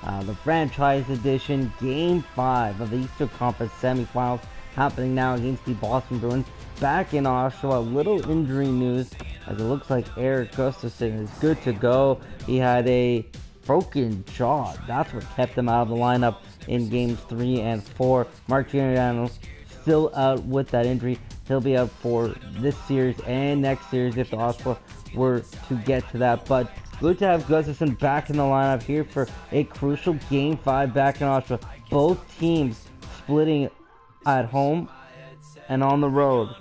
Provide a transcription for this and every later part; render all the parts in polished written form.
The franchise edition Game 5 of the Eastern Conference semifinals happening now against the Boston Bruins back in Oshawa. Little injury news as it looks like Eric Gustafsson is good to go. He had a broken jaw. That's what kept him out of the lineup in games 3 and 4. Mark Giordano still out with that injury. He'll be out for this series and next series if the Oshawa were to get to that. But good to have Gustafsson back in the lineup here for a crucial Game 5 back in Oshawa. Both teams splitting at home and on the road.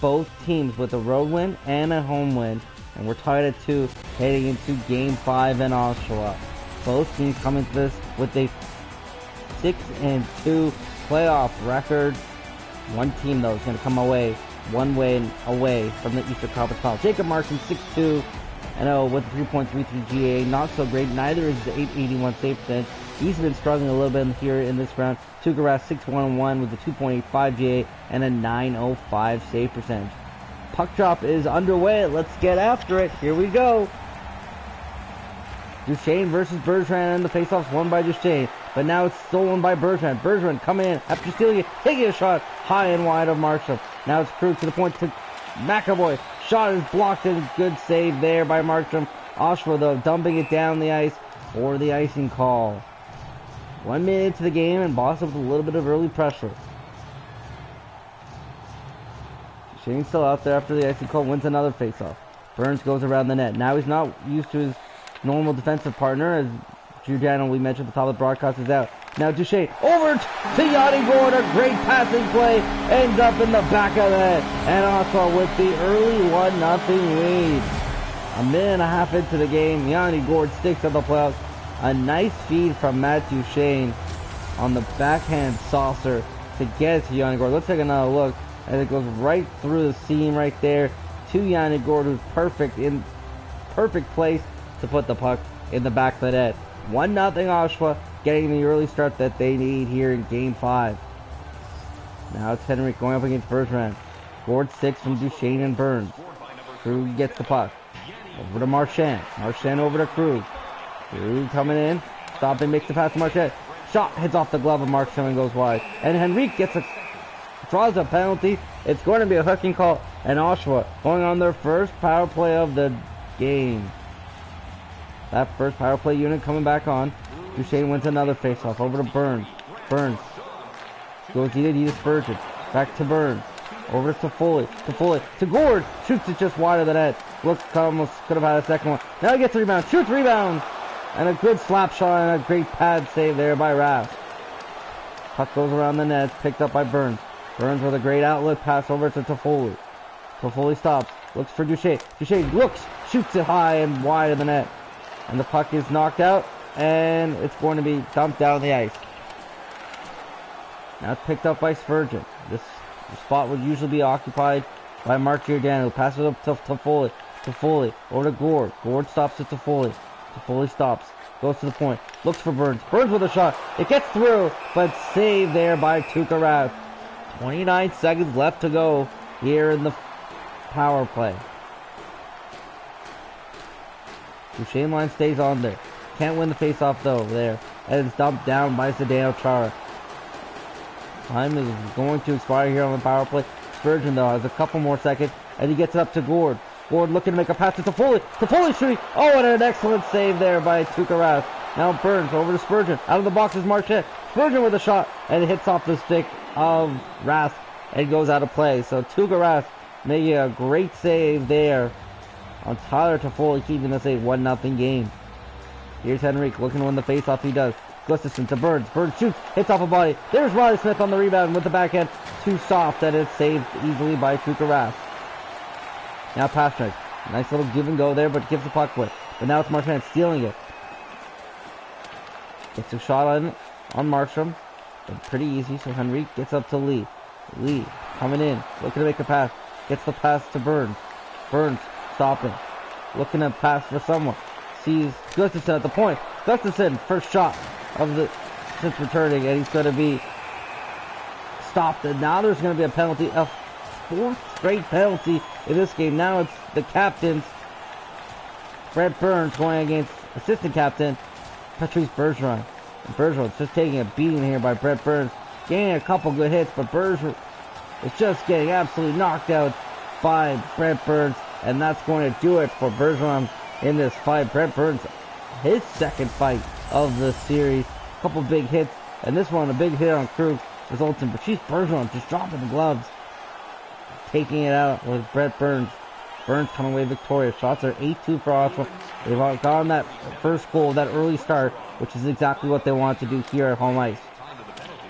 Both teams with a road win and a home win. And we're tied at 2 heading into Game 5 in Oshawa. Both teams coming to this with a 6-2 playoff record. One team, though, is going to come away, one win away from the Eastern Conference Finals. Jacob Markstrom, 6-2-0 with 3.33 GA. Not so great. Neither is the 881 save percentage. He's been struggling a little bit here in this round. Tuukka Rask, 6-1-1 with a 2.85 GA and a 905 save percentage. Puck drop is underway. Let's get after it. Here we go. Duchesne versus Bergeron, and the faceoff's won by Duchesne. But now it's stolen by Bergeron. Bergeron coming in after stealing it, taking a shot high and wide of Markstrom. Now it's Krug to the point to McAvoy. Shot is blocked and good save there by Markstrom. Oshawa, though, dumping it down the ice for the icing call. 1 minute into the game, and Boston with a little bit of early pressure. Shane's still out there after the icing call, wins another faceoff. Burns goes around the net. Now he's not used to his normal defensive partner, as Giordano, we mentioned at the top of the broadcast, is out. Now Duchesne over to Yanni Gord. A great passing play, ends up in the back of the net. And Oshawa with the early 1-0 lead. A minute and a half into the game, Yanni Gord sticks at the playoffs. A nice feed from Matt Duchesne on the backhand saucer to get it to Yanni Gord. Let's take another look as it goes right through the seam right there to Yanni Gord, who's perfect place to put the puck in the back of the net. 1-0 Oshawa, getting the early start that they need here in Game 5. Now it's Henrik going up against Bergeron. Gord 6 from Duchesne and Burns. Krug gets the puck. Over to Marchand. Marchand over to Krug. Krug coming in. Stopping, makes the pass to Marchand. Shot hits off the glove of Marchand and goes wide. And Henrik draws a penalty. It's going to be a hooking call. And Oshawa going on their first power play of the game. That first power play unit coming back on. Duchesne wins another faceoff. Over to Burns. Burns goes to Spurgeon. Back to Burns. Over to Foley. To Gord. Shoots it just wide of the net. Looks almost could have had a second one. Now he gets the rebound. Shoots rebound. And a good slap shot and a great pad save there by Rask. Puck goes around the net. Picked up by Burns. Burns with a great outlet pass over to Toffoli. Toffoli stops. Looks for Duchesne. Duchesne looks. Shoots it high and wide of the net. And the puck is knocked out, and it's going to be dumped down the ice. Now it's picked up by Spurgeon. This spot would usually be occupied by Mark Giordano. Passes it up to Foley. Over to Gord. Gord stops it to Foley. Foley stops. Goes to the point. Looks for Burns. Burns with a shot. It gets through, but saved there by Tuukka Rask. 29 seconds left to go here in the power play. Duchesne line stays on there. Can't win the faceoff though there. And it's dumped down by Zdeno Chara. Time is going to expire here on the power play. Spurgeon though has a couple more seconds and he gets it up to Gord. Gord looking to make a pass to Toffoli. Toffoli shooting. Oh, and an excellent save there by Tuukka Rask. Now Burns over to Spurgeon. Out of the box is Marchand. Spurgeon with a shot and it hits off the stick of Rask and goes out of play. So Tuukka Rask making a great save there on Tyler Toffoli, keeping this a 1-0 game. Here's Henrik looking to win the faceoff. He does. Gustafsson to Burns. Burns shoots. Hits off a body. There's Riley Smith on the rebound with the backhand. Too soft, and it's saved easily by Tuukka Rask. Now Pastrnak. Nice little give and go there, but gives the puck away. But now it's Marchand stealing it. Gets a shot on Markstrom. But pretty easy, so Henrik gets up to Lee. Lee coming in. Looking to make a pass. Gets the pass to Burns. Burns stopping. Looking to pass for someone. Sees Gustafsson at the point. Gustafsson, first shot of the since returning, and he's going to be stopped. And now there's going to be a penalty, a fourth straight penalty in this game. Now it's the captain's Brett Burns going against assistant captain Patrice Bergeron. And Bergeron's just taking a beating here by Brent Burns. Getting a couple good hits, but Bergeron is just getting absolutely knocked out by Brent Burns. And that's going to do it for Bergeron in this fight. Brent Burns, his second fight of the series. A couple big hits. And this one, a big hit on Krug, results in Patrice Bergeron just dropping the gloves. Taking it out with Brent Burns. Burns coming away victorious. Shots are 8-2 for Oshawa. They've gotten that first goal, that early start, which is exactly what they want to do here at home ice.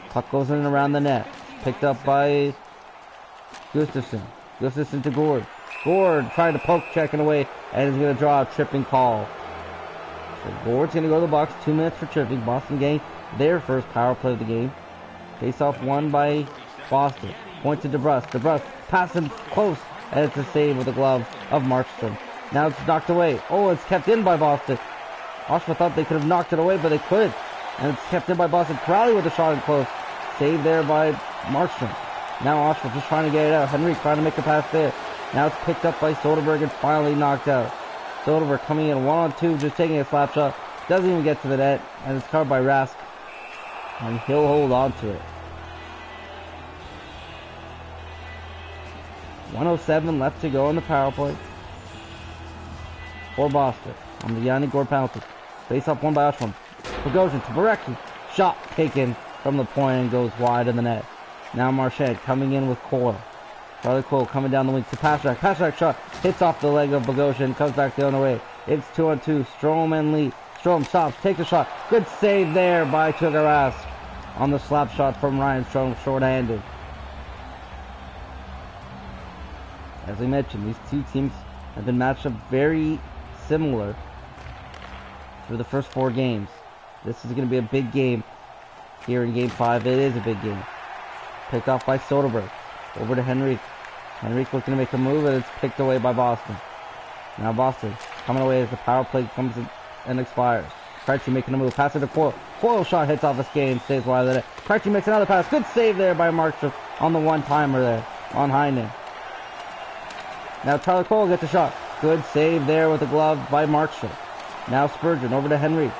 Puck goes in and around the net. Picked up by Gustafsson. Gustafsson to Gord. Gord trying to poke, checking away, and is going to draw a tripping call. So Gord's going to go to the box. 2 minutes for tripping. Boston getting their first power play of the game. Face-off won by Boston. Point to DeBrus. DeBrus passing close, and it's a save with the glove of Markstrom. Now it's knocked away. Oh, it's kept in by Boston. Oshawa thought they could have knocked it away, but they couldn't. And it's kept in by Boston. Crowley with a shot in close. Save there by Markstrom. Now Oshawa just trying to get it out. Henry trying to make a pass there. Now it's picked up by Soderberg and finally knocked out. Soderberg coming in 1-on-2, just taking a slap shot. Doesn't even get to the net. And it's covered by Rask. And he'll hold on to it. 1:07 left to go in the power play for Boston on the Yanni Gord penalty. Face up won by Oshawa. Bogosian to Barecki. Shot taken from the point and goes wide in the net. Now Marchand coming in with Cole. Charlie Cole coming down the wing to Pasternak. Pasternak shot hits off the leg of Bogosian. Comes back the other way. It's 2-on-2. Strome and Lee. Strome stops. Takes a shot. Good save there by Tuukka Rask on the slap shot from Ryan Strome. Short-handed. As we mentioned, these two teams have been matched up very similar through the first 4 games. This is going to be a big game here in Game 5. It is a big game. Picked off by Soderberg. Over to Henrique. Henrique looking to make a move, and it's picked away by Boston. Now Boston coming away as the power play comes in and expires. Krejci making a move. Pass it to Coyle. Coyle shot hits off his skate and stays wide of the net. Krejci makes another pass. Good save there by Markstrom on the one-timer there on Heinen. Now Charlie Cole gets a shot. Good save there with the glove by Markstrom. Now Spurgeon over to Henrique.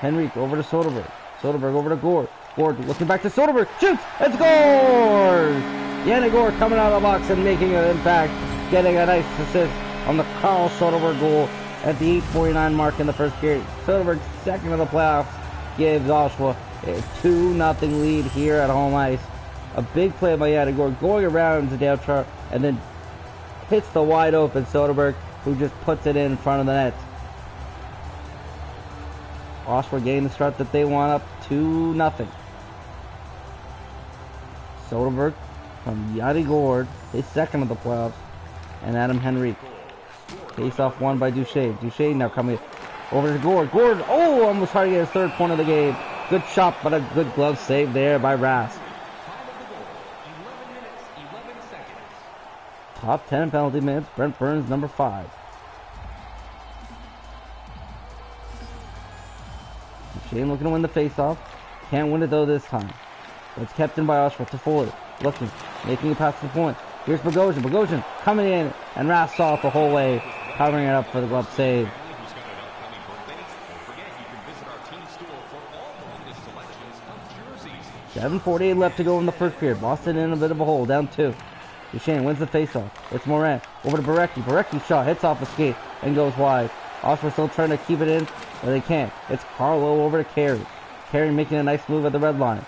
Henrique over to Soderberg. Soderberg over to Gord. Gord looking back to Soderberg. Shoots! It scores! Yanni Gord coming out of the box and making an impact. Getting a nice assist on the Carl Soderberg goal at the 8:49 mark in the first period. Soderberg's second of the playoffs gives Oshawa a 2-0 lead here at home ice. A big play by Yanni Gord going around to Delchar and then hits the wide open Soderberg, who just puts it in front of the net. Oshawa getting the start that they want, up 2-0. Soderberg from Yanni Gord, his second of the playoffs, and Adam Henrique. Face off won by Duchesne. Duchesne now coming over to Gord. Gord, oh, almost trying to get his third point of the game. Good shot, but a good glove save there by Rask. Top 10 penalty minutes. Brent Burns, number 5. Shane looking to win the face-off. Can't win it though this time. It's kept in by Oshawa to Foley. Looking, making a pass to the point. Here's Bogosian. Bogosian coming in, and Rask saw it the whole way, covering it up for the glove save. 7:48 left to go in the first period. Boston in a bit of a hole, down 2. Duchesne wins the faceoff. It's Morin over to Barecki. Barecki's shot hits off the skate and goes wide. Oshawa still trying to keep it in, but they can't. It's Carlo over to Carey. Carey making a nice move at the red line.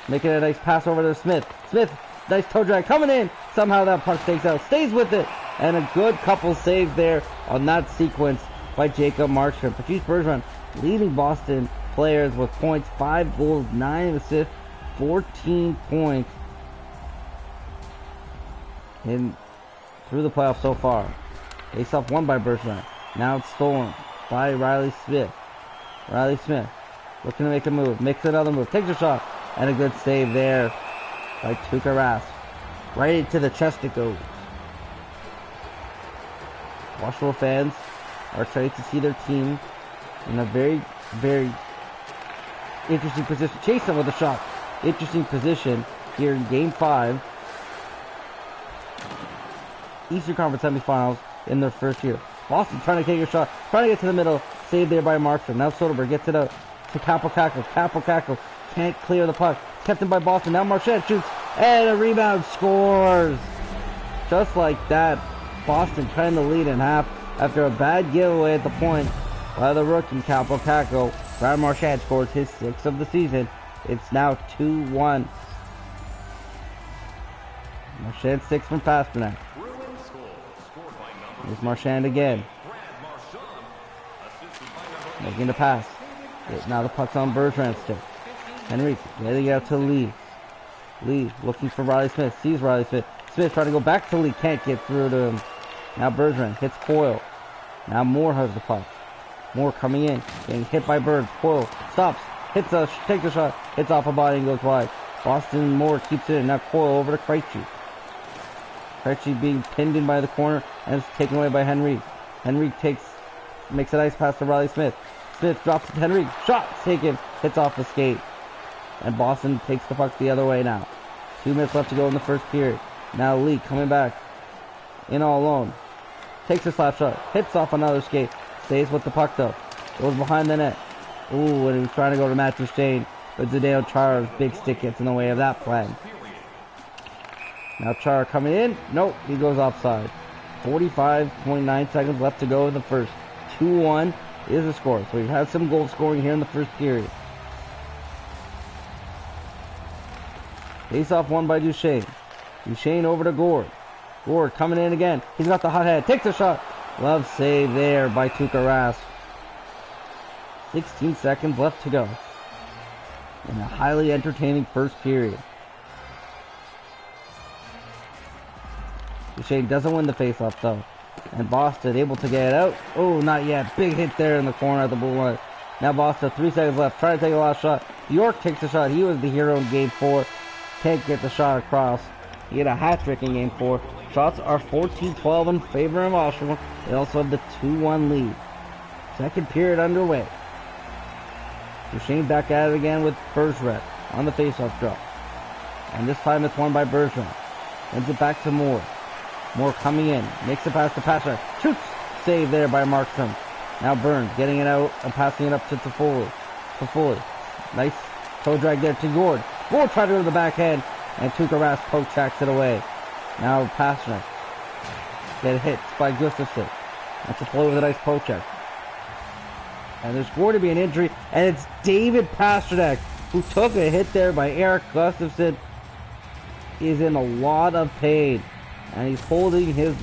Making a nice pass over to Smith. Smith, nice toe drag coming in. Somehow that puck takes out. Stays with it. And a good couple saves there on that sequence by Jacob Markstrom. Patrice Bergeron leading Boston players with points. 5 goals, 9 assists, 14 points in through the playoffs so far. Face-off won by Bergeron. Now it's stolen by Riley Smith. Riley Smith looking to make a move. Makes another move. Takes a shot. And a good save there by Tuukka Rask. Right into the chest it goes. Oshawa fans are excited to see their team in a very, very interesting position. Chase them with a shot. Interesting position here in Game 5. Eastern Conference semifinals in their first year. Boston trying to take a shot. Trying to get to the middle. save there by Markstrom. Now Soderberg gets it out to Capo-Caco. Capo-Caco can't clear the puck. Kept in by Boston. Now Marchand shoots. And a rebound, scores. Just like that, Boston trying to lead in half after a bad giveaway at the point by the rookie Capo-Caco. Brad Marchand scores his 6th of the season. It's now 2-1. Marchand 6 from Pasternak. Here's Marchand again. Making the pass. Now the puck's on Bergeron's stick. Henry getting out to Lee. Lee looking for Riley Smith. Sees Riley Smith. Smith trying to go back to Lee. Can't get through to him. Now Bergeron hits Coyle. Now Moore has the puck. Moore coming in. Getting hit by Burns. Coyle stops. Takes a shot. Hits off a body and goes wide. Boston Moore keeps it in. Now Coyle over to Krejci. Krejci being pinned in by the corner and it's taken away by Henry. Henry makes a nice pass to Riley Smith. Smith drops it to Henry. Shot taken. Hits off the skate. And Boston takes the puck the other way now. 2 minutes left to go in the first period. Now Lee coming back. In all alone. Takes a slap shot. Hits off another skate. Stays with the puck though. Goes behind the net. Ooh, and he was trying to go to Matt Duchene. But Zdeno Chara's big stick gets in the way of that plan. Now Chara coming in. Nope, he goes offside. 45.9 seconds left to go in the first. 2-1 is the score. So we've had some goal scoring here in the first period. Face off won by Duchene. Duchene over to Gord. Gord coming in again. He's got the hot head. Takes a shot. Love save there by Tuukka Rask. 16 seconds left to go. In a highly entertaining first period. Duchene doesn't win the faceoff though. And Boston able to get it out. Oh, not yet. Big hit there in the corner at the blue line. Now Boston, 3 seconds left. Trying to take a last shot. York takes a shot. He was the hero in game 4. Can't get the shot across. He had a hat-trick in game 4. Shots are 14-12 in favor of Oshawa. They also have the 2-1 lead. Second period underway. Duchene back at it again with Bergeron on the faceoff draw. And this time it's won by Bergeron. Sends it back to Moore. Moore coming in. Makes the pass to Pasternak. Shoots! Save there by Markstrom. Now Burns getting it out and passing it up to Toffoli. Toffoli. Nice toe drag there to Gord. Gord tried to go to the backhand. And Tuukka Rask poke checks it away. Now Pasternak. Get hit by Gustafsson. That's a play with a nice poke check. And there's going to be an injury. And it's David Pasternak who took a hit there by Eric Gustafsson. Is in a lot of pain. And he's holding his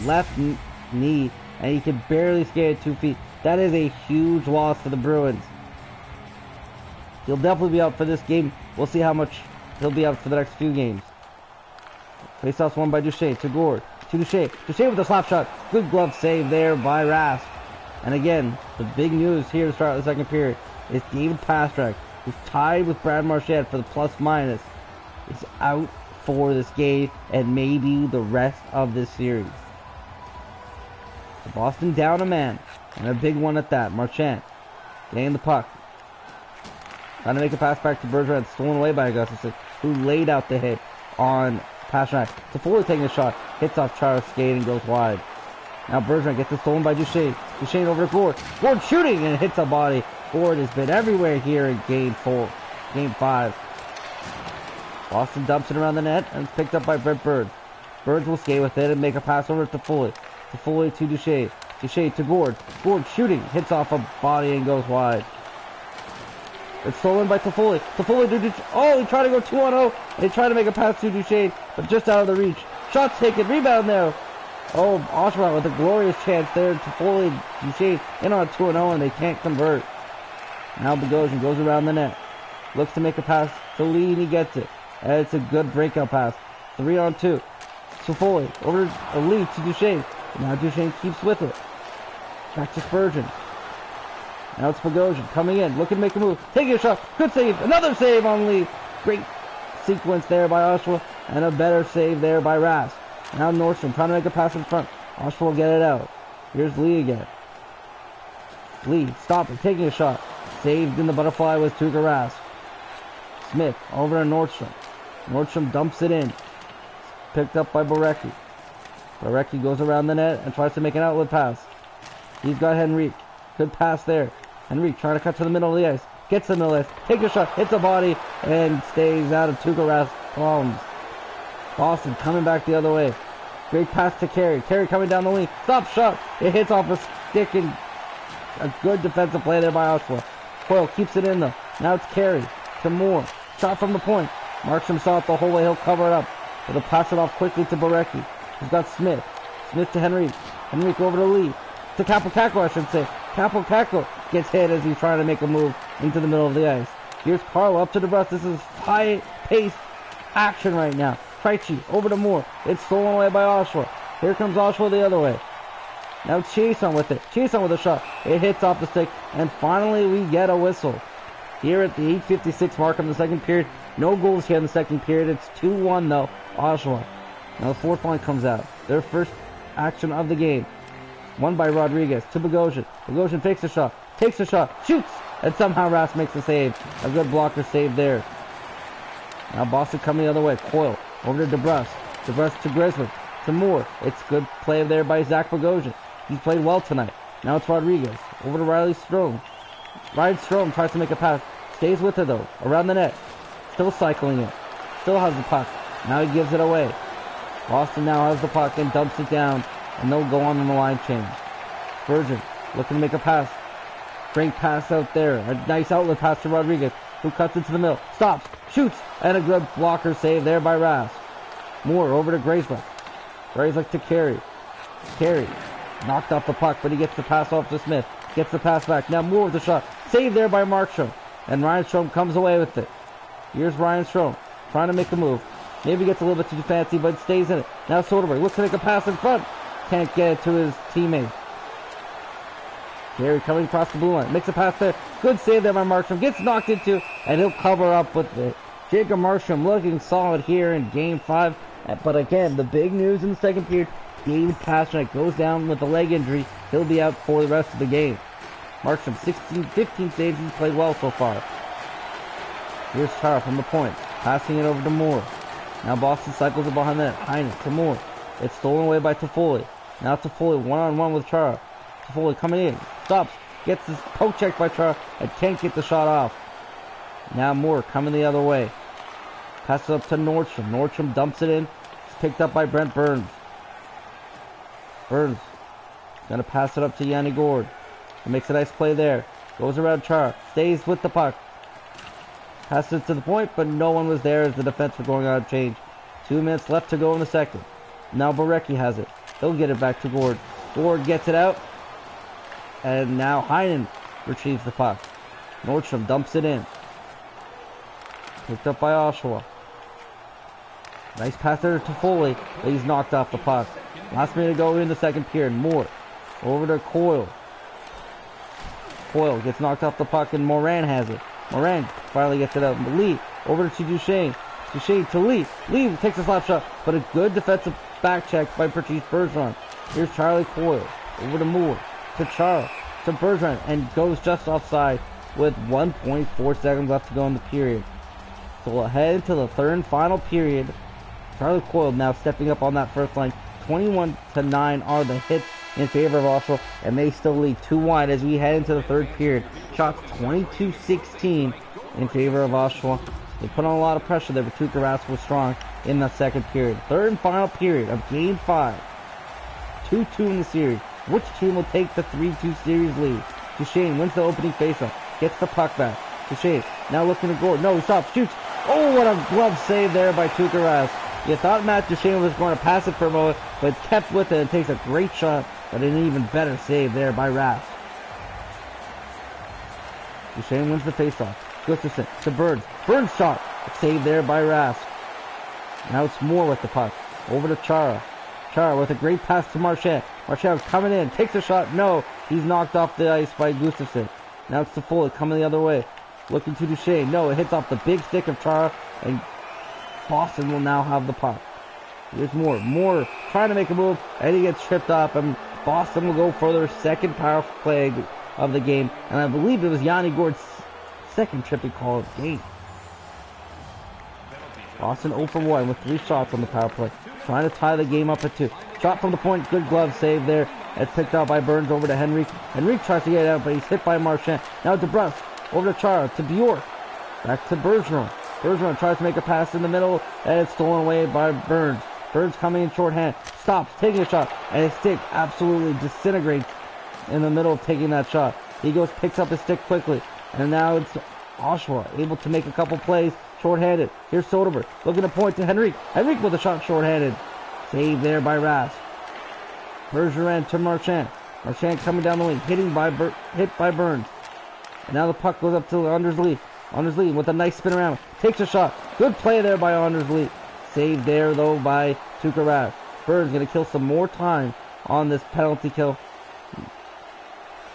left knee. And he can barely skate at 2 feet. That is a huge loss for the Bruins. He'll definitely be out for this game. We'll see how much he'll be out for the next few games. Faceoff's won by Duchene to Gord. To Duchene. Duchene with a slap shot. Good glove save there by Rask. And again, the big news here to start the second period is David Pasternak, who's tied with Brad Marchand for the plus-minus, is out for this game and maybe the rest of this series. So Boston down a man, and a big one at that. Marchand getting the puck. Trying to make a pass back to Bergeron, stolen away by Gustafsson, who laid out the hit on Pasternak. Toffoli taking a shot, hits off Chara's skate and goes wide. Now Bergeron gets it stolen by Duchene. Duchene over to Gord. Gord shooting and hits a body. Gord has been everywhere here in game 5. Boston dumps it around the net and it's picked up by Brent Burns. Burns will skate with it and make a pass over to Toffoli. Toffoli to Duchene. Duchene to Gord. Gord shooting, hits off a body and goes wide. It's stolen by Toffoli. Toffoli to Duchene. Oh, he tried to go 2-on-0. They tried to make a pass to Duchene, but just out of the reach. Shots taken. Rebound now. Oh, Oshawa with a glorious chance there. Toffoli and Duchene in on 2-0 and they can't convert. Now Bogosian goes around the net. Looks to make a pass to Lee and he gets it. And it's a good breakout pass. 3-on-2. Toffoli over to Lee to Duchene. Now Duchene keeps with it. Back to Spurgeon. Now it's Bogosian coming in, looking to make a move. Taking a shot. Good save. Another save on Lee. Great sequence there by Oshawa. And a better save there by Rask. Now Nordstrom trying to make a pass in front. Oshawa will get it out. Here's Lee again. Lee stopping, taking a shot. Saved in the butterfly with Tuukka Rask. Smith over to Nordstrom. Nordstrom dumps it in. Picked up by Borecki. Borecki goes around the net and tries to make an outlet pass. He's got Henrique. Good pass there. Henrique trying to cut to the middle of the ice. Gets to the middle of the ice. Takes a shot. Hits a body. And stays out of Tuukka Rask's palms. Boston coming back the other way. Great pass to Carey. Carey coming down the wing. Stop shot. It hits off a stick and a good defensive play there by Oshawa. Coyle keeps it in though. Now it's Carey to Moore. Shot from the point. Markstrom saw it the whole way. He'll cover it up. But he'll pass it off quickly to Borecki. He's got Smith. Smith to Henrique. Henrique over to Lee. To Capocacco, I should say. Capocacco gets hit as he's trying to make a move into the middle of the ice. Here's Carlo up to DeBrus. This is high-paced action right now. Krejci over to Moore. It's stolen away by Oshawa. Here comes Oshawa the other way. Now Chiasson with it. Chiasson with a shot. It hits off the stick. And finally we get a whistle. Here at the 8:56 mark of the second period. No goals here in the second period. It's 2-1 though. Oshawa. Now the fourth line comes out. Their first action of the game. Won by Rodriguez to Bogosian. Bogosian fakes a shot. Takes a shot. Shoots! And somehow Rask makes a save. A good blocker save there. Now Boston coming the other way. Coyle over to DeBrus. DeBrus to Grzelcyk. To Moore. It's good play there by Zach Bogosian. He's played well tonight. Now it's Rodriguez. Over to Riley Strome. Ryan Strome tries to make a pass. Stays with it though. Around the net. Still cycling it. Still has the puck. Now he gives it away. Boston now has the puck and dumps it down. And they'll go on the line change. Spurgeon looking to make a pass. Great pass out there. A nice outlet pass to Rodriguez, who cuts into the middle. Stops. Shoots. And a good blocker save there by Rask. Moore over to Grzelcyk. Grzelcyk to Carey. Carey knocked off the puck, but he gets the pass off to Smith. Gets the pass back. Now Moore with the shot. Saved there by Markstrom. And Ryan Strome comes away with it. Here's Ryan Strome trying to make a move. Maybe gets a little bit too fancy, but stays in it. Now Soderberg looks to make a pass in front. Can't get it to his teammate. Carey coming across the blue line. Makes a pass there. Good save there by Markstrom. Gets knocked into, and he'll cover up with it. Jacob Markstrom looking solid here in Game 5. But again, the big news in the second period, David Pastrnak goes down with a leg injury. He'll be out for the rest of the game. Markstrom, 15 saves. He's played well so far. Here's Chara from the point. Passing it over to Moore. Now Boston cycles it behind that. Heine to Moore. It's stolen away by Toffoli. Now Toffoli one-on-one with Chara. Toffoli coming in. Stops. Gets his poke checked by Chara and can't get the shot off. Now Moore coming the other way. Passes up to Nordstrom. Nordstrom dumps it in. It's picked up by Brent Burns. Burns gonna pass it up to Yanni Gourde. He makes a nice play there. Goes around Chara. Stays with the puck. Passes it to the point, but no one was there as the defense were going out of change. 2 minutes left to go in the second. Now Borecki has it. He'll get it back to Gourde. Gourde gets it out. And now Heinen retrieves the puck. Nordstrom dumps it in. Picked up by Oshawa. Nice pass there to Foley, but he's knocked off the puck. Last minute to go in the second period. Moore over to Coyle. Coyle gets knocked off the puck and Moran has it. Moran finally gets it out. Lee over to Duchesne. Duchesne to Lee. Lee takes a slap shot, but a good defensive back check by Patrice Bergeron. Here's Charlie Coyle over to Moore. To Chara. To Bergeron. And goes just offside with 1.4 seconds left to go in the period. So we'll head into the third and final period. Charlie Coyle now stepping up on that first line. 21-9 are the hits in favor of Oshawa, and they still lead 2-1 as we head into the third period. Shots 22-16 in favor of Oshawa. They put on a lot of pressure there, but Tuukka Rask was strong in the second period. Third and final period of Game 5. 2-2 in the series. Which team will take the 3-2 series lead? Duchesne wins the opening faceoff. Gets the puck back. Duchesne now looking to Gordon. No, he stops. Shoots. Oh, what a glove save there by Tuukka Rask. You thought Matt Duchesne was going to pass it for a moment, but kept with it and takes a great shot, but an even better save there by Rask. Duchesne wins the faceoff. Gustafsson to Burns. Burns shot. Saved there by Rask. Now it's Moore with the puck. Over to Chara. Chara with a great pass to Marchand. Marchand coming in. Takes a shot. No. He's knocked off the ice by Gustafsson. Now it's Toffoli coming the other way. Looking to Duchesne. No, it hits off the big stick of Chara, and Boston will now have the puck. Here's Moore. Moore trying to make a move, and he gets tripped up, and Boston will go for their second power play of the game. And I believe it was Yanni Gourde's second tripping call of the game. Boston 0 for 1 with 3 shots on the power play. Trying to tie the game up at 2. Shot from the point. Good glove save there. It's picked out by Burns over to Henrique. Henrique tries to get it out, but he's hit by Marchand. Now DeBrusque over to Chara, to Bjork. Back to Bergeron. Bergeron tries to make a pass in the middle, and it's stolen away by Burns. Burns coming in shorthand. Stops, taking a shot, and his stick absolutely disintegrates in the middle of taking that shot. He goes, picks up his stick quickly, and now it's Oshawa able to make a couple plays shorthanded. Here's Soderberg looking to point to Henrique. Henrique with a shot shorthanded. Save there by Rask. Bergeron to Marchand. Marchand coming down the wing, hit by Burns. And now the puck goes up to Anders Lee. Anders Lee with a nice spin around. Takes a shot. Good play there by Anders Lee. Saved there though by Tuukka Rask. Burns going to kill some more time on this penalty kill.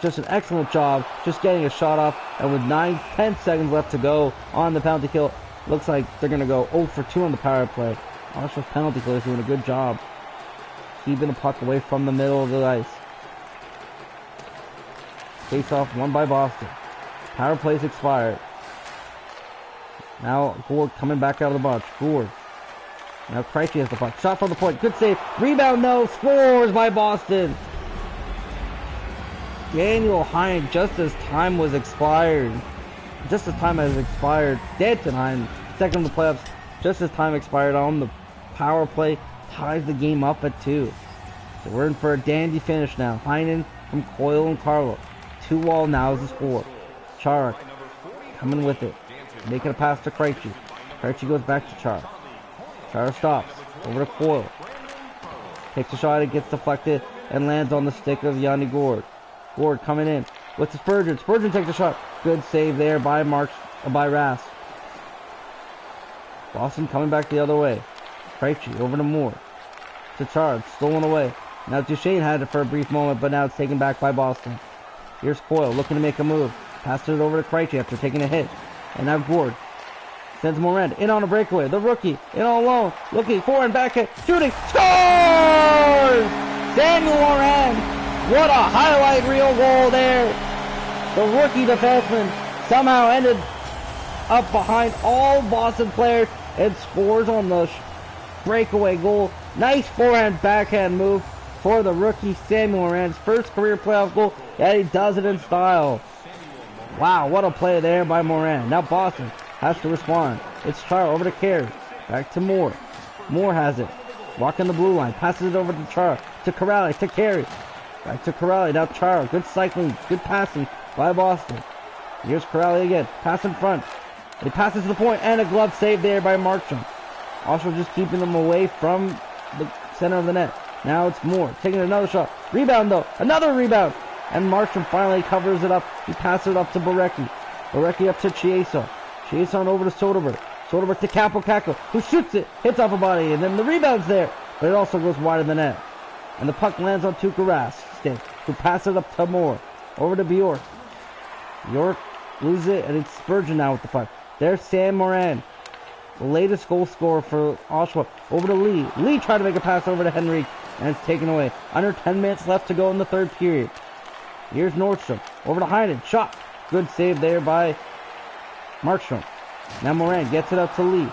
Just an excellent job, just getting a shot off, and with 9-10 seconds left to go on the penalty kill, looks like they're going to go 0 for 2 on the power play. Oshawa's penalty kill is doing a good job keeping the puck away from the middle of the ice. Face off won by Boston. Power plays expired. Now Gord coming back out of the bunch. Gord. Now Krejci has the puck. Shot from the point. Good save. Rebound, no. Scores by Boston. Daniel Hein, just as time was expired. Just as time has expired. Danton Hein, second in the playoffs. Just as time expired on the power play. Ties the game up at 2. So we're in for a dandy finish now. Heinen from Coyle and Carlo. 2-all now is the score. Chara coming with it. Making a pass to Krejci. Krejci goes back to Chara. Chara stops. Over to Coyle. Takes a shot. It gets deflected and lands on the stick of Yanni Gord. Gord coming in with the Spurgeon. Spurgeon takes a shot. Good save there by Rask. Boston coming back the other way. Krejci over to Moore. To Chara. Stolen away. Now Duchesne had it for a brief moment, but now it's taken back by Boston. Here's Coyle looking to make a move. Passes it over to Krejci after taking a hit. And now Gord sends Moran in on a breakaway. The rookie in all alone. Looking forward, backhand, shooting. Scores! Samuel Moran. What a highlight reel goal there. The rookie defenseman somehow ended up behind all Boston players and scores on the breakaway goal. Nice forehand backhand move for the rookie Samuel Moran's first career playoff goal, and he does it in style. Wow, what a play there by Moran. Now Boston has to respond. It's Chara over to Carey. Back to Moore. Moore has it. Walking the blue line. Passes it over to Chara. To Corrales. To Carey. Back to Corrales. Now Chara. Good cycling. Good passing by Boston. Here's Corrales again. Pass in front. He passes to the point, and a glove save there by Markstrom. Also just keeping them away from the center of the net. Now it's Moore. Taking another shot. Rebound though. Another rebound. And Markstrom finally covers it up. He passes it up to Borecki. Borecki up to Chiesa. Chiesa over to Soderberg. Soderberg to Capo, who shoots it. Hits off a body. And then the rebound's there. But it also goes wide of the net. And the puck lands on Tuukka Rask, who passes it up to Moore. Over to Bjork. Bjork loses it. And it's Spurgeon now with the puck. There's Sam Moran. The latest goal scorer for Oshawa. Over to Lee. Lee tried to make a pass over to Henrique. And it's taken away. Under 10 minutes left to go in the third period. Here's Nordstrom. Over to Heinen. Shot. Good save there by Markstrom. Now Moran gets it up to Lee.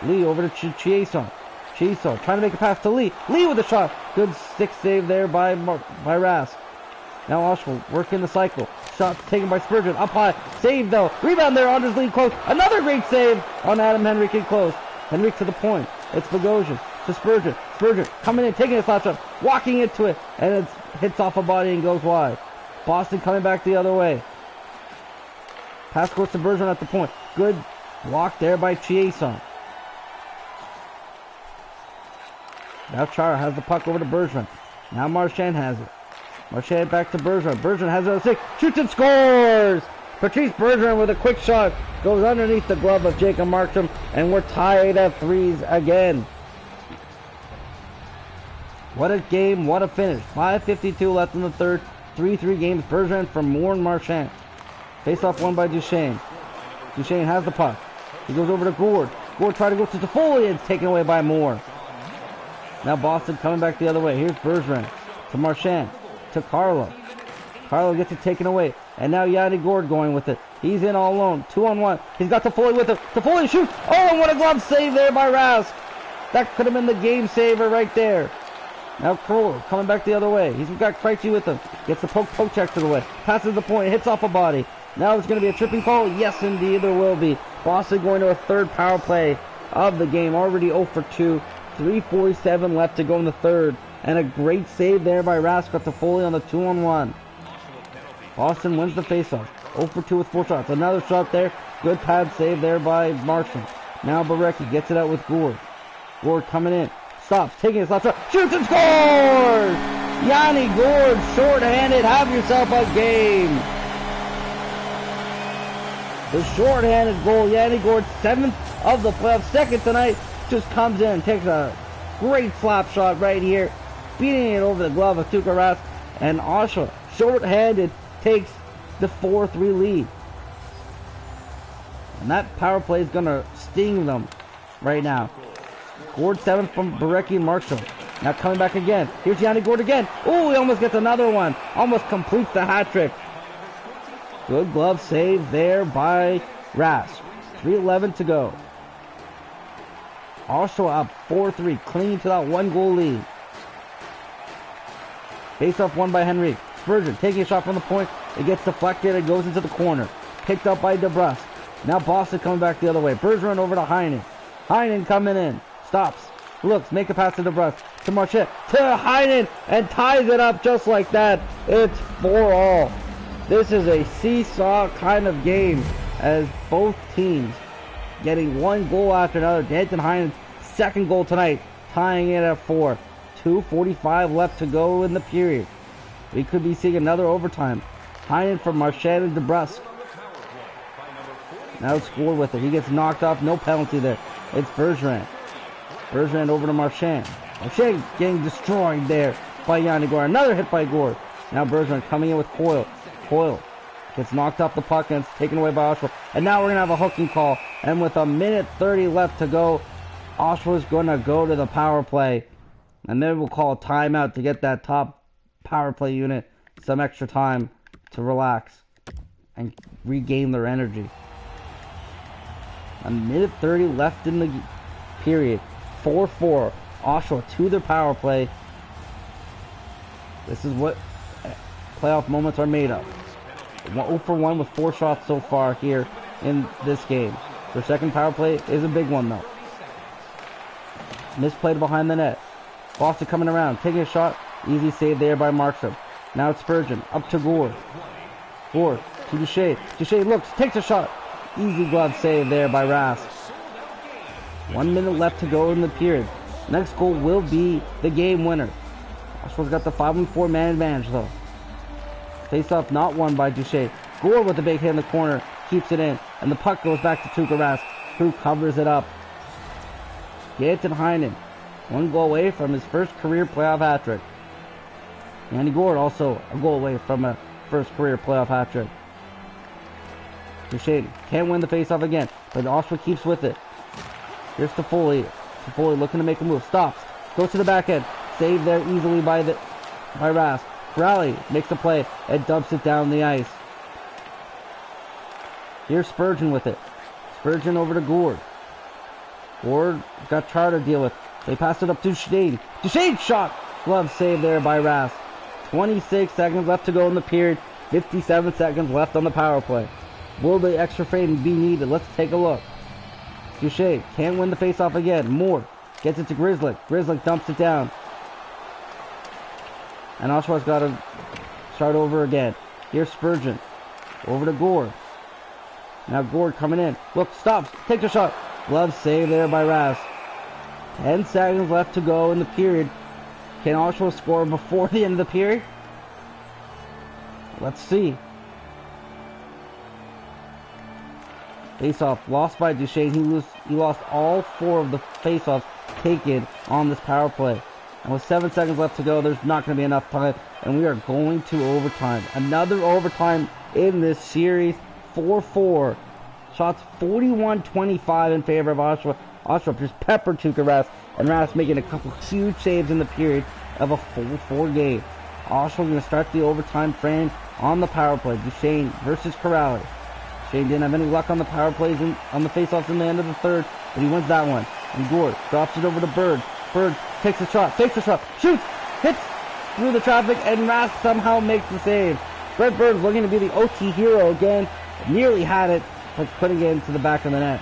Lee over to Chiesa. Chiesa trying to make a pass to Lee. Lee with a shot. Good stick save there by Rask. Now Oshawa working the cycle. Shot taken by Spurgeon. Up high. Save though. Rebound there. Anders Lee close. Another great save on Adam Henrique in close. Henrique to the point. It's Bogosian to Spurgeon. Spurgeon coming in, taking a slap shot. Walking into it. And it hits off a body and goes wide. Boston coming back the other way. Pass course to Bergeron at the point. Good block there by Chiesa. Now Chara has the puck over to Bergeron. Now Marchand has it. Marchand back to Bergeron. Bergeron has it on 6. Shoots and scores! Patrice Bergeron with a quick shot. Goes underneath the glove of Jacob Markstrom. And we're tied at 3s again. What a game. What a finish. 5:52 left in the third. 3-3 games. Bergeron from Moore and Marchand. Face-off won by Duchesne. Duchesne has the puck. He goes over to Gord. Gord tries to go to Toffoli, and it's taken away by Moore. Now Boston coming back the other way. Here's Bergeron to Marchand. To Carlo. Carlo gets it taken away. And now Yanni Gord going with it. He's in all alone. 2-on-1. He's got Toffoli with it. Toffoli shoots. Oh, and what a glove save there by Rask. That could have been the game saver right there. Now Kroll coming back the other way. He's got Krejci with him. Gets the poke check to the way. Passes the point, hits off a body. Now it's going to be a tripping call. Yes, indeed, there will be. Boston going to a third power play of the game. Already 0 for 2. 3:47 left to go in the third. And a great save there by Rask to Foley on the 2-on-1. Boston wins the faceoff. 0 for 2 with 4 shots. Another shot there. Good pad save there by Markstrom. Now Barecki gets it out with Gourde. Gourde coming in. Stops. Taking his left shot. Shoots and scores! Yanni Gourde, short-handed. Have yourself a game. The short-handed goal. Yanni Gourde, 7th of the playoffs. Second tonight. Just comes in. Takes a great slap shot right here. Beating it over the glove of Tuukka Rask. And Oshawa, short-handed, takes the 4-3 lead. And that power play is going to sting them right now. Gourde 7th from Barecki and Markstrom. Now coming back again. Here's Yanni Gourde again. Oh, he almost gets another one. Almost completes the hat trick. Good glove save there by Rask. 3:11 to go. Oshawa up 4-3, clinging to that 1-goal lead. Face-off won by Henry. Spurgeon taking a shot from the point. It gets deflected and goes into the corner. Picked up by DeBrusque. Now Boston coming back the other way. Bergeron over to Heinen. Heinen coming in. Stops. Looks. Make a pass to DeBrusque. To Marchette. To Heinen. And ties it up just like that. It's 4-all. This is a seesaw kind of game as both teams getting one goal after another. Danton Heinen's second goal tonight. Tying it at 4. 2:45 left to go in the period. We could be seeing another overtime. Heinen from Marchand and DeBrusque. Now scored with it. He gets knocked off. No penalty there. It's Bergeron. Bergeron over to Marchand. Marchand getting destroyed there by Yanni Gourde. Another hit by Gourde. Now Bergeron coming in with Coyle. Coyle gets knocked off the puck and it's taken away by Oshawa. And now we're going to have a hooking call. And with 1:30 left to go, Oshawa's going to go to the power play. And then we'll call a timeout to get that top power play unit some extra time to relax and regain their energy. 1:30 left in the period. 4-4. Oshawa to their power play. This is what playoff moments are made of. 0 for 1 with 4 shots so far here in this game. Their second power play is a big one though. Misplayed behind the net. Boston coming around, taking a shot. Easy save there by Markstrom. Now it's Spurgeon. Up to Gourde. Gourde to Duchesne. Duchesne looks, takes a shot. Easy glove save there by Rask. 1 minute left to go in the period. Next goal will be the game winner. Oshawa's got the 5-4 man advantage though. Face off not won by Duchesne. Gourde with a big hit in the corner. Keeps it in. And the puck goes back to Tuukka Rask, who covers it up. Danton Heinen. 1 goal away from his first career playoff hat trick. Yanni Gourde also a goal away from a first career playoff hat trick. Duchesne can't win the faceoff again, but Oshawa keeps with it. Here's Toffoli. Toffoli looking to make a move. Stops. Goes to the back end. Saved there easily by Rask. Rally makes a play and dumps it down the ice. Here's Spurgeon with it. Spurgeon over to Gourde. Gourde got Char to deal with. They pass it up to Duchesne. Duchesne shot! Glove save there by Rask. 26 seconds left to go in the period. 57 seconds left on the power play. Will the extra frame be needed? Let's take a look. Duchesne can't win the faceoff again. Moore gets it to Grizzly. Grizzly dumps it down. And Oshawa's got to start over again. Here's Spurgeon. Over to Gourde. Now Gourde coming in. Look, stops. Takes a shot. Glove save there by Rask. 10 seconds left to go in the period. Can Oshawa score before the end of the period? Let's see. Face-off lost by Duchesne. He lost all 4 of the face-offs taken on this power play. And with 7 seconds left to go, there's not going to be enough time. And we are going to overtime. Another overtime in this series. 4-4. Shots 41-25 in favor of Oshawa. Oshawa just peppered Tuukka Rask. And Rask making a couple huge saves in the period of a 4-4 game. Oshawa going to start the overtime frame on the power play. Duchesne versus Corrali. Duchesne didn't have any luck on the power plays on the face-offs in the end of the third. But he wins that one. And Gourde drops it over to Bird. Bird takes a shot, shoots, hits through the traffic, and Rask somehow makes the save. Brent Burns looking to be the OT hero again. Nearly had it, but putting it into the back of the net.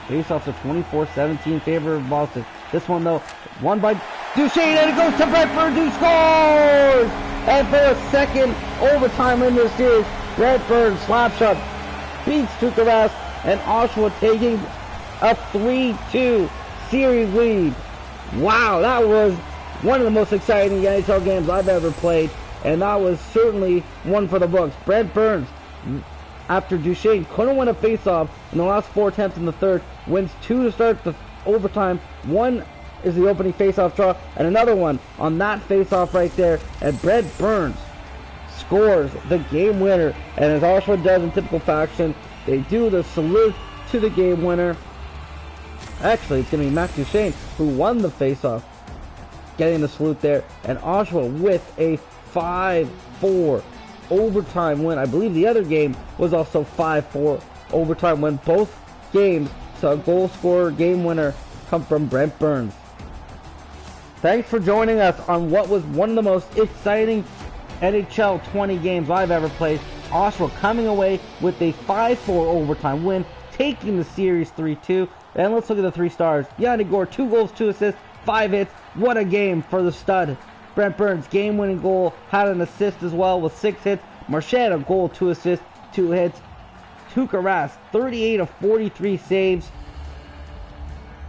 Face-offs are 24-17 favor of Boston. This one, though, won by Duchesne, and it goes to Brent Burns, who scores! And for a second overtime in this series, Brent Burns slap shot beats Tuukka Rask, and Oshawa taking a 3-2 series lead. Wow, that was one of the most exciting NHL games I've ever played, and that was certainly one for the books. Brent Burns, after Duchesne couldn't win a face-off in the last 4 attempts in the third, wins 2 to start the overtime. 1 is the opening face-off draw, and another one on that face-off right there, and Brent Burns scores the game winner. And as Oshawa does in typical fashion, they do the salute to the game winner. Actually, it's going to be Matt Duchesne who won the face-off, getting the salute there, and Oshawa with a 5-4 overtime win. I believe the other game was also 5-4 overtime win. Both games saw a goal scorer game winner come from Brent Burns. Thanks for joining us on what was one of the most exciting NHL 20 games I've ever played. Oshawa coming away with a 5-4 overtime win, taking the series 3-2. And let's look at the 3 stars. Yanni Gore, 2 goals, 2 assists, 5 hits. What a game for the stud. Brent Burns, game-winning goal, had an assist as well with 6 hits. Marchand, a goal, 2 assists, 2 hits. Tuukka Rask, 38 of 43 saves.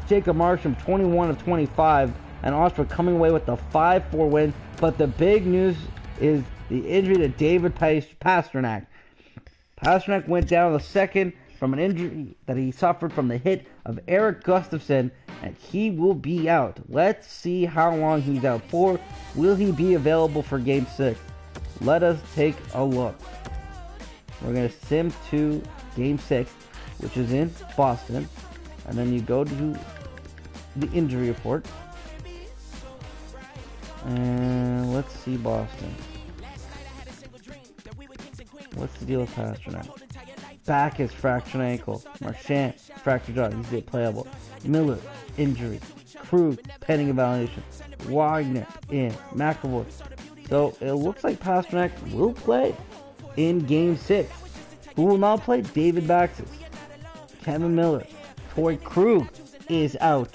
Jacob Markstrom, 21 of 25. And Oshawa coming away with the 5-4 win. But the big news is the injury to David Pastrnak. Pastrnak went down the second from an injury that he suffered from the hit of Erik Gustafsson, and he will be out. Let's see how long he's out for. Will he be available for Game 6? Let us take a look. We're going to sim to Game 6, which is in Boston, and then you go to the injury report, and let's see Boston. What's the deal with Pastrnak? Back is fractured ankle. Marchand, fractured jaw. He's playable. Miller, injury. Krug, pending evaluation. Wagner, in. McAvoy. So it looks like Pastrnak will play in Game 6. Who will not play? David Backes, Kevin Miller. Torrey Krug is out,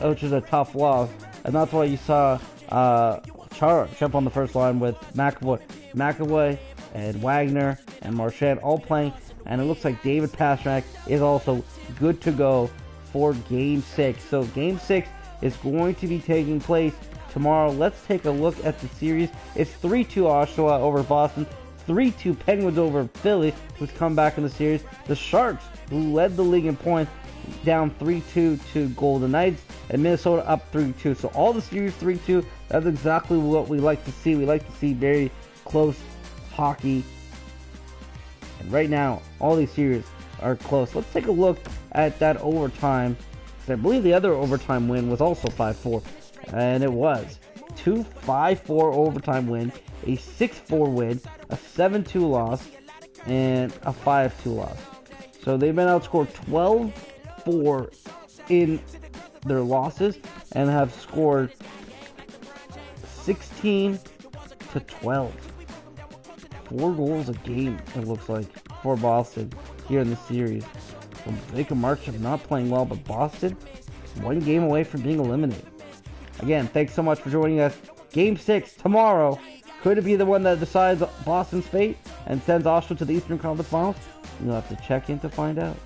which is a tough loss. And that's why you saw Chara jump on the first line with McAvoy and Wagner and Marchand all playing. And it looks like David Pastrnak is also good to go for Game 6. So Game 6 is going to be taking place tomorrow. Let's take a look at the series. It's 3-2 Oshawa over Boston. 3-2 Penguins over Philly, who's come back in the series. The Sharks, who led the league in points, down 3-2 to Golden Knights. And Minnesota up 3-2. So all the series 3-2. That's exactly what we like to see. We like to see very close hockey. And right now, all these series are close. Let's take a look at that overtime. I believe the other overtime win was also 5-4. And it was. 2 5-4 overtime wins, a 6-4 win, a 7-2 loss, and a 5-2 loss. So they've been outscored 12-4 in their losses and have scored 16-12. 4 goals a game, it looks like, for Boston here in the series. So Jacob Markstrom not playing well, but Boston 1 game away from being eliminated. Again, thanks so much for joining us. Game 6 tomorrow. Could it be the one that decides Boston's fate and sends Oshawa to the Eastern Conference Finals? You'll have to check in to find out.